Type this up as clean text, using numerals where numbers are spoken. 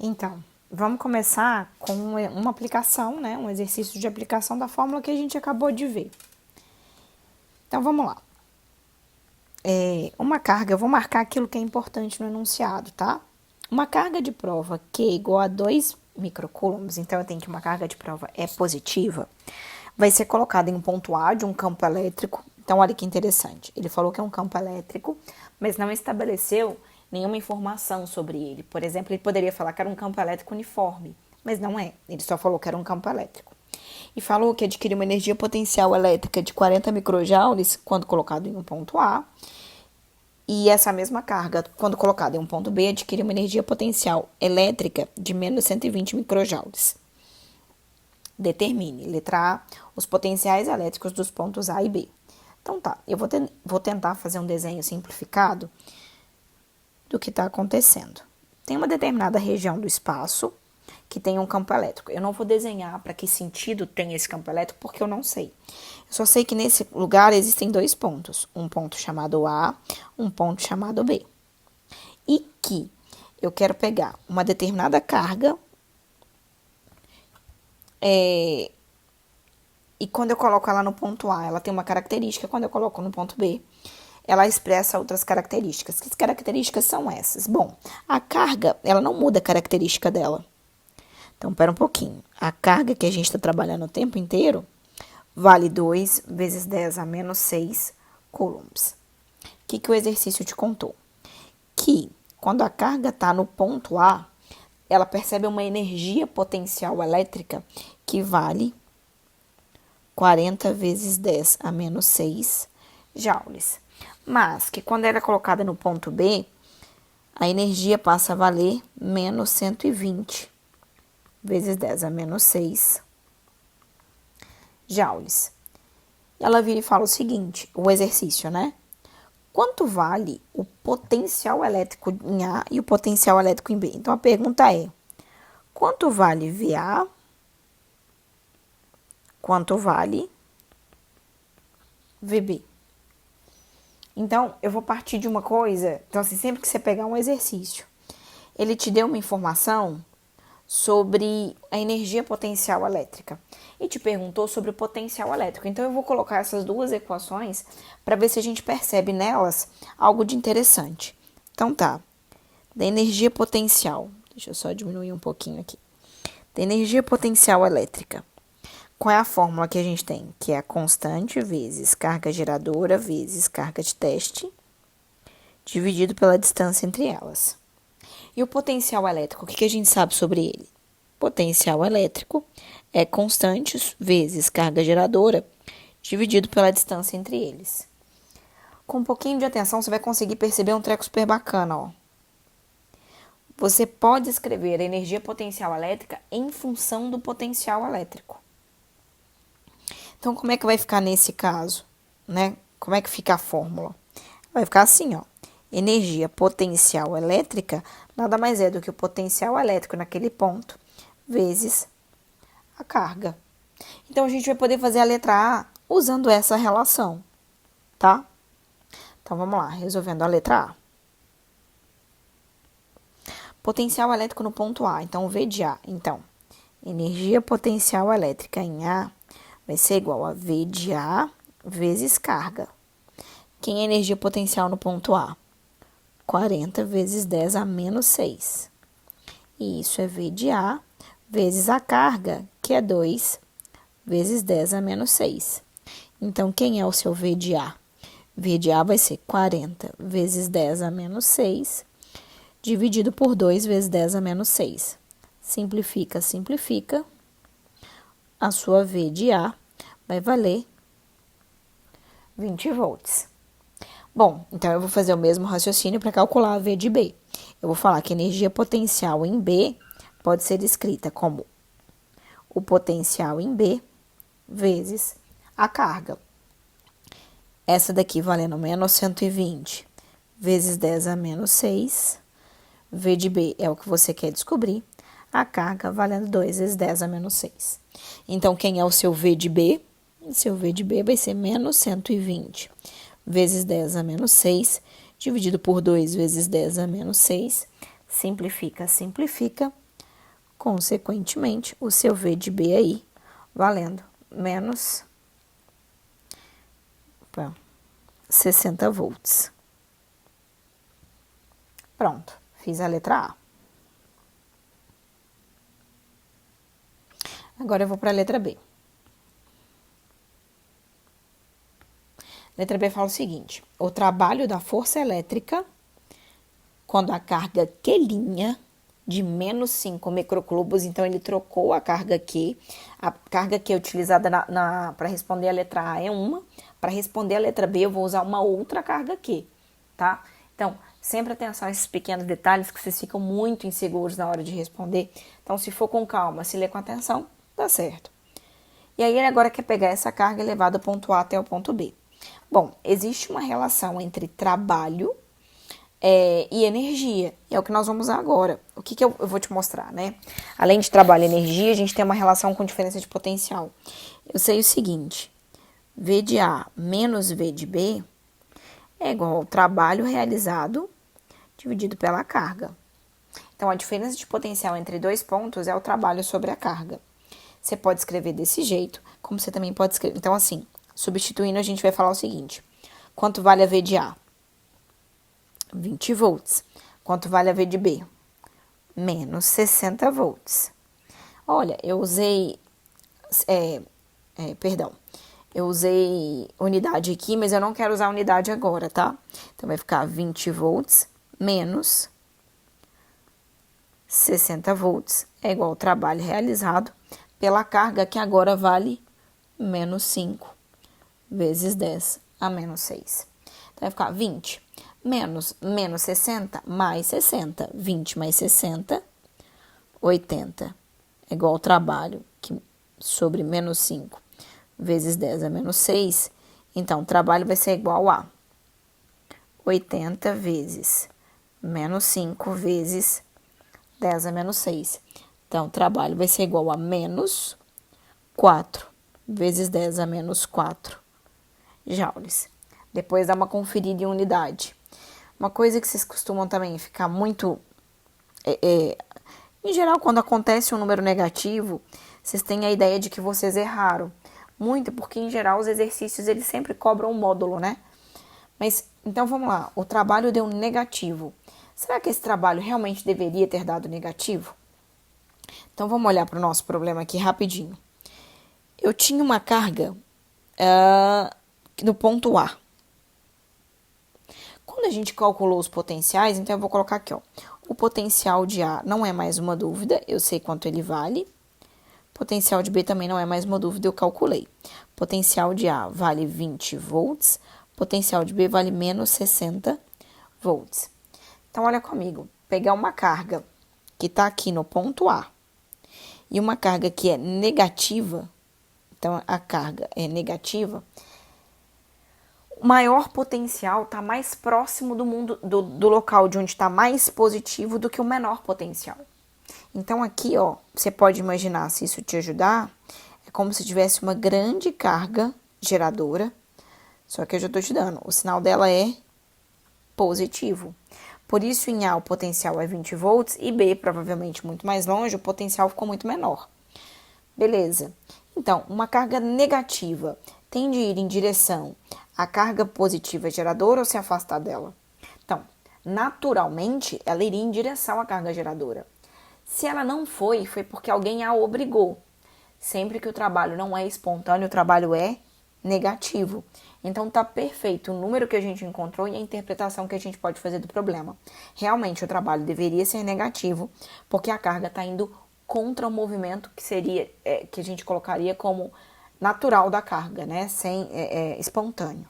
Então, vamos começar com uma aplicação, né? Um exercício de aplicação da fórmula que a gente acabou de ver. Então, vamos lá. Uma carga, eu vou marcar aquilo que é importante no enunciado, tá? Uma carga de prova Q igual a 2 microcoulombs, então eu tenho que uma carga de prova é positiva, vai ser colocada em um ponto A de um campo elétrico. Então, olha que interessante. Ele falou que é um campo elétrico, mas não estabeleceu nenhuma informação sobre ele. Por exemplo, ele poderia falar que era um campo elétrico uniforme, mas não é. Ele só falou que era um campo elétrico. E falou que adquire uma energia potencial elétrica de 40 microjoules quando colocado em um ponto A. E essa mesma carga, quando colocada em um ponto B, adquire uma energia potencial elétrica de menos 120 microjoules. Determine, letra A, os potenciais elétricos dos pontos A e B. Então tá, eu vou tentar fazer um desenho simplificado do que está acontecendo. Tem uma determinada região do espaço que tem um campo elétrico. Eu não vou desenhar para que sentido tem esse campo elétrico, porque eu não sei. Eu só sei que nesse lugar existem dois pontos. Um ponto chamado A, um ponto chamado B. E que eu quero pegar uma determinada carga e quando eu coloco ela no ponto A, ela tem uma característica. Quando eu coloco no ponto B, ela expressa outras características. Que características são essas? Bom, a carga, ela não muda a característica dela. Então, pera um pouquinho. A carga que a gente está trabalhando o tempo inteiro vale 2 vezes 10 a menos 6 coulombs. O que o exercício te contou? Que quando a carga está no ponto A, ela percebe uma energia potencial elétrica que vale 40 vezes 10 a menos 6 joules. Mas que quando ela é colocada no ponto B, a energia passa a valer menos 120 vezes 10 a menos 6 joules. Ela vira e fala o seguinte, o exercício, né? Quanto vale o potencial elétrico em A e o potencial elétrico em B? Então, a pergunta é, quanto vale VA? Quanto vale VB? Então, eu vou partir de uma coisa. Então, assim, sempre que você pegar um exercício, ele te deu uma informação sobre a energia potencial elétrica e te perguntou sobre o potencial elétrico. Então, eu vou colocar essas duas equações para ver se a gente percebe nelas algo de interessante. Então, tá. Da energia potencial. Deixa eu só diminuir um pouquinho aqui. Da energia potencial elétrica. Qual é a fórmula que a gente tem? Que é a constante vezes carga geradora vezes carga de teste, dividido pela distância entre elas. E o potencial elétrico, o que a gente sabe sobre ele? Potencial elétrico é constante vezes carga geradora, dividido pela distância entre eles. Com um pouquinho de atenção, você vai conseguir perceber um treco super bacana, ó. Você pode escrever a energia potencial elétrica em função do potencial elétrico. Então, como é que vai ficar nesse caso, né? Como é que fica a fórmula? Vai ficar assim, ó. Energia potencial elétrica nada mais é do que o potencial elétrico naquele ponto vezes a carga. Então, a gente vai poder fazer a letra A usando essa relação, tá? Então, vamos lá, resolvendo a letra A. Potencial elétrico no ponto A, então V de A. Então, energia potencial elétrica em A vai ser igual a V de A vezes carga. Quem é energia potencial no ponto A? 40 vezes 10 a menos 6. E isso é V de A vezes a carga, que é 2 vezes 10 a menos 6. Então, quem é o seu V de A? V de A vai ser 40 vezes 10 a menos 6, dividido por 2 vezes 10 a menos 6. Simplifica, simplifica. A sua V de A vai valer 20 volts. Bom, então eu vou fazer o mesmo raciocínio para calcular a V de B. Eu vou falar que a energia potencial em B pode ser escrita como o potencial em B vezes a carga. Essa daqui valendo menos 120 vezes 10 a menos 6. V de B é o que você quer descobrir. A carga valendo 2 vezes 10 a menos 6. Então, quem é o seu V de B? O seu V de B vai ser menos 120 vezes 10 a menos 6, dividido por 2 vezes 10 a menos 6. Simplifica, simplifica. Consequentemente, o seu V de B aí, valendo menos 60 volts. Pronto, fiz a letra A. Agora eu vou para a letra B. Letra B fala o seguinte: o trabalho da força elétrica, quando a carga Q' de menos 5 microcubos, então ele trocou a carga Q. A carga Q utilizada para responder a letra A é uma. Para responder a letra B, eu vou usar uma outra carga Q, tá? Então, sempre atenção a esses pequenos detalhes que vocês ficam muito inseguros na hora de responder. Então, se for com calma, se ler com atenção, dá certo. E aí, ele agora quer pegar essa carga e levar do ponto A até o ponto B. Bom, existe uma relação entre trabalho e energia. E é o que nós vamos usar agora. O que eu vou te mostrar, né? Além de trabalho e energia, a gente tem uma relação com diferença de potencial. Eu sei o seguinte: V de A menos V de B é igual ao trabalho realizado dividido pela carga. Então, a diferença de potencial entre dois pontos é o trabalho sobre a carga. Você pode escrever desse jeito, como você também pode escrever. Então, assim, substituindo, a gente vai falar o seguinte: quanto vale a V de A? 20 volts. Quanto vale a V de B? Menos 60 volts. Olha, eu usei... Eu usei unidade aqui, mas eu não quero usar unidade agora, tá? Então, vai ficar 20 volts menos 60 volts é igual ao trabalho realizado pela carga, que agora vale menos 5 vezes 10 a menos 6. Então, vai ficar 20 menos 60 mais 60. 20 mais 60, 80. É igual ao trabalho sobre menos 5 vezes 10 a menos 6. Então, o trabalho vai ser igual a 80 vezes menos 5 vezes 10 a menos 6. Então, o trabalho vai ser igual a menos 4 vezes 10 a menos 4 joules. Depois dá uma conferida em unidade. Uma coisa que vocês costumam também ficar muito... em geral, quando acontece um número negativo, vocês têm a ideia de que vocês erraram. Muito, porque em geral os exercícios eles sempre cobram um módulo, né? Mas, então vamos lá. O trabalho deu negativo. Será que esse trabalho realmente deveria ter dado negativo? Então vamos olhar para o nosso problema aqui rapidinho. Eu tinha uma carga no ponto A. Quando a gente calculou os potenciais, então eu vou colocar aqui, ó. O potencial de A não é mais uma dúvida, eu sei quanto ele vale. Potencial de B também não é mais uma dúvida, eu calculei. Potencial de A vale 20 volts, potencial de B vale menos 60 volts. Então, olha comigo, pegar uma carga que está aqui no ponto A e uma carga que é negativa, então a carga é negativa, o maior potencial está mais próximo do local de onde está mais positivo do que o menor potencial. Então, aqui, ó, você pode imaginar, se isso te ajudar, é como se tivesse uma grande carga geradora, só que eu já estou te dando, o sinal dela é positivo. Por isso, em A, o potencial é 20 volts e B, provavelmente muito mais longe, o potencial ficou muito menor. Beleza. Então, uma carga negativa tende a ir em direção à carga positiva geradora ou se afastar dela? Então, naturalmente, ela iria em direção à carga geradora. Se ela não foi porque alguém a obrigou. Sempre que o trabalho não é espontâneo, o trabalho é negativo. Então, tá perfeito o número que a gente encontrou e a interpretação que a gente pode fazer do problema. Realmente, o trabalho deveria ser negativo, porque a carga está indo contra o movimento que seria, que a gente colocaria como natural da carga, né? Sem espontâneo.